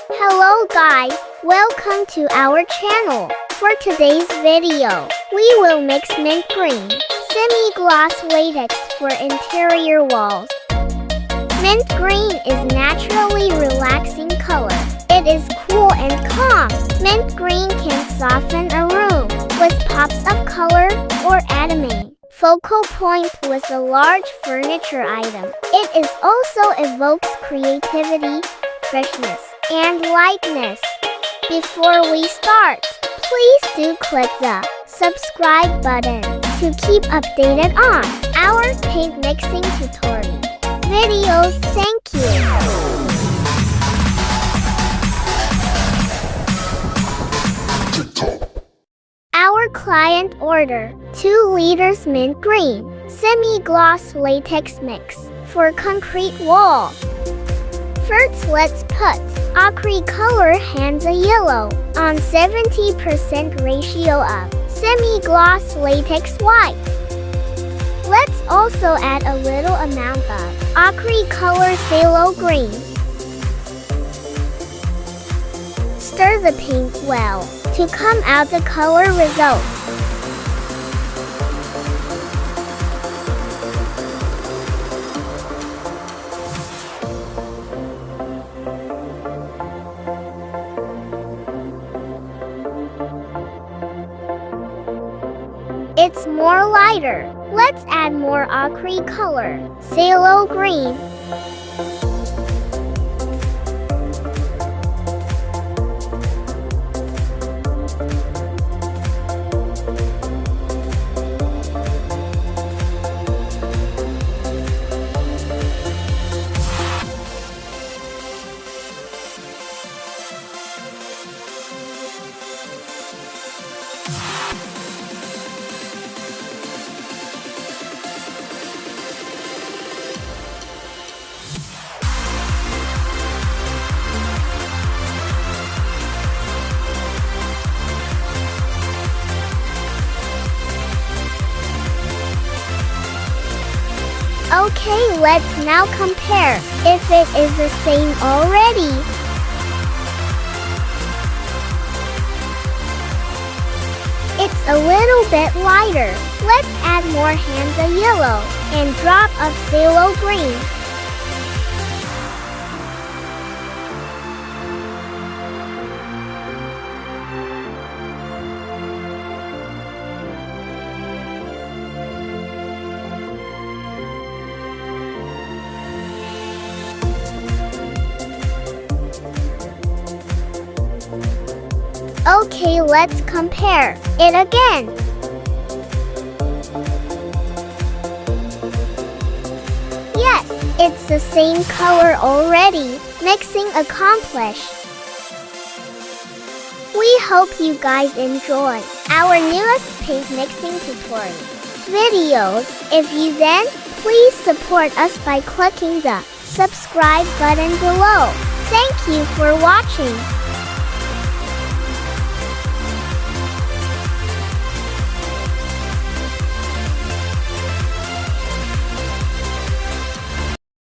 Hello guys, welcome to our channel. For today's video, we will mix mint green, semi-gloss latex for interior walls. Mint green is naturally relaxing color. It is cool and calm. Mint green can soften a room with pops of color or animate. Focal point with a large furniture item. It is also evokes creativity, freshness, and lightness. Before we start, please do click the subscribe button to keep updated on our paint mixing tutorial videos. Thank you. Our client order 2 liters mint green, semi-gloss latex mix for concrete wall. First, let's put acrylic color hands a yellow on 70% ratio of semi-gloss latex white. Let's also add a little amount of acrylic color phthalo green. Stir the paint well to come out the color result. It's more lighter. Let's add more acrylic color, phthalo green. Okay, let's now compare if it is the same already. It's a little bit lighter. Let's add more hands of yellow and drop of phthalo green. Okay, let's compare it again. Yes, it's the same color already. Mixing accomplished. We hope you guys enjoy our newest paint mixing tutorial videos. If you then, please support us by clicking the subscribe button below. Thank you for watching.